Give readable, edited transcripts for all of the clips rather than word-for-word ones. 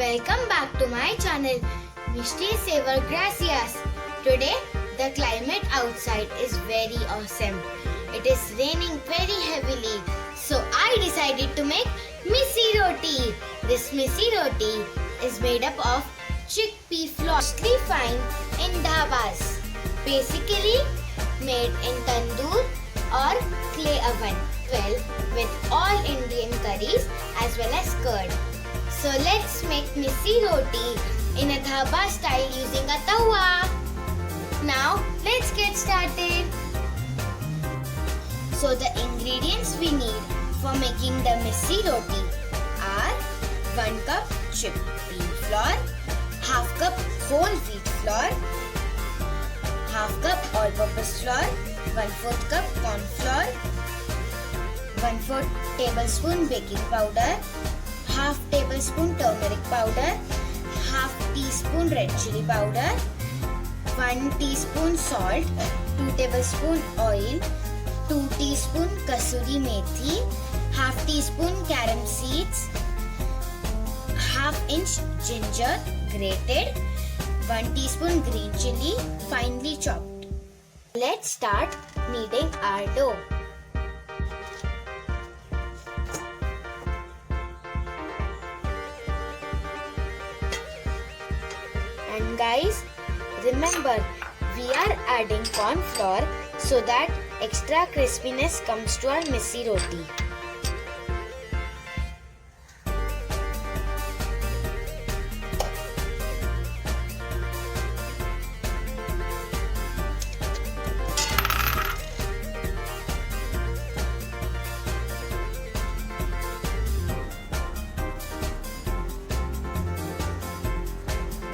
Welcome back to my channel, Mishty, Savour, Gracias. Today, the climate outside is very awesome. It is raining very heavily, so I decided to make Missi Roti. This Missi Roti is made up of chickpea flour, mostly found in dhabas. Basically, made in tandoor or clay oven. Well, with all Indian curries as well as curd. So let's make Missi Roti in a dhaba style using a tawa. Now let's get started. So the ingredients we need for making the Missi Roti are 1 cup chickpea flour, half cup whole wheat flour, half cup all-purpose flour, 1/4 cup corn flour, 1/4 tablespoon baking powder, half tablespoon turmeric powder, half teaspoon red chili powder, 1 teaspoon salt, 2 tablespoon oil, 2 teaspoon kasuri methi, half teaspoon carom seeds, half inch ginger grated, 1 teaspoon green chili finely chopped. Let's start kneading our dough. And guys, remember, we are adding corn flour so that extra crispiness comes to our Missi Roti.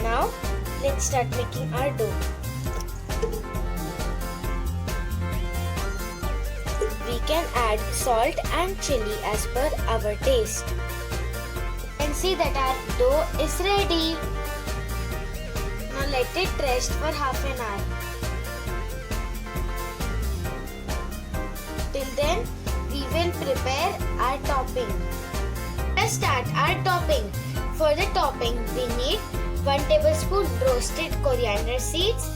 Now, let's start making our dough. We can add salt and chili as per our taste. You can see that our dough is ready. Now let it rest for half an hour. Till then, we will prepare our topping. Let's start our topping. For the topping, we need 1 tablespoon roasted coriander seeds,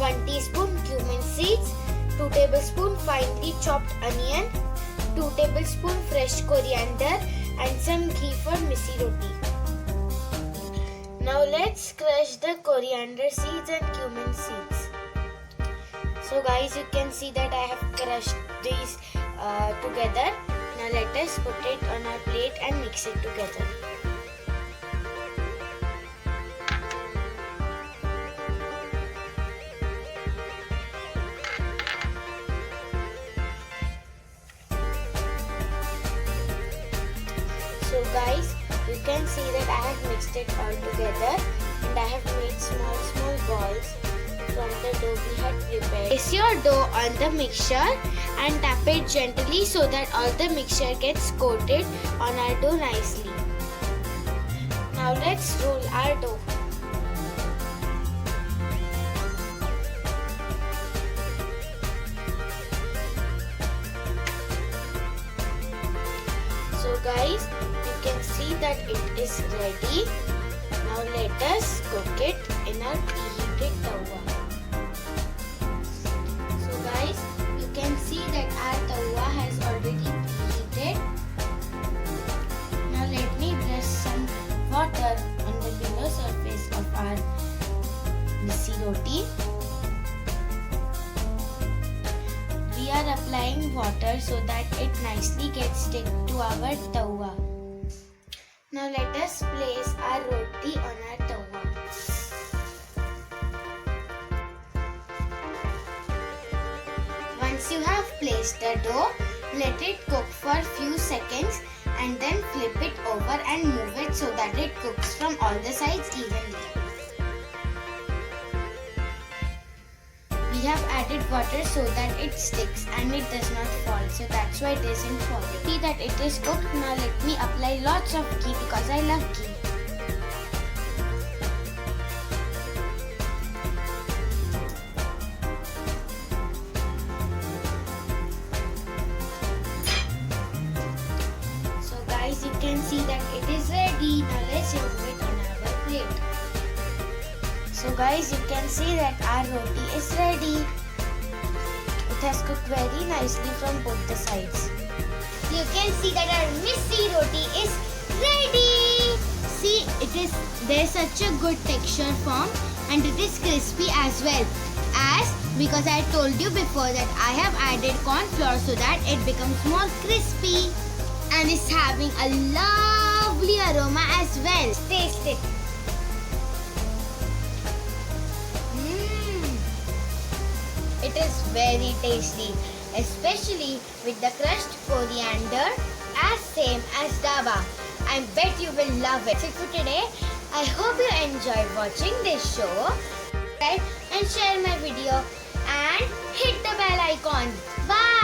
1 teaspoon cumin seeds, 2 tablespoon finely chopped onion, 2 tablespoon fresh coriander and some ghee for Missi Roti. Now let's crush the coriander seeds and cumin seeds. So guys, you can see that I have crushed these together. Now let us put it on our plate and mix it together. So guys, you can see that I have mixed it all together and I have made small balls from the dough we had prepared. Place your dough on the mixture and tap it gently so that all the mixture gets coated on our dough nicely. Now let's roll our dough. So guys, you can see that it is ready. Now let us cook it in our preheated tawa. So guys, you can see that our tawa has already preheated. Now let me brush some water on the below surface of our Missi Roti. We are applying water so that it nicely gets stick to our tawa. Now let us place our roti on our tawa. Once you have placed the dough, let it cook for a few seconds and then flip it over and move it so that it cooks from all the sides evenly. We have added water so that it sticks and it does not fall, so that's why it isn't falling. See that it is cooked. Now let me apply lots of ghee because I love ghee. So guys, you can see that it is ready. Now let's remove it on our plate. So guys, you can see that our roti is ready. It has cooked very nicely from both the sides. You can see that our Missi Roti is ready. See, there's such a good texture form and it is crispy as well. Because I told you before that I have added corn flour so that it becomes more crispy and is having a lovely aroma as well. Taste it. It is very tasty, especially with the crushed coriander, as same as dhaba. I bet you will love it. So for today, I hope you enjoyed watching this show. Subscribe and share my video and hit the bell icon. Bye.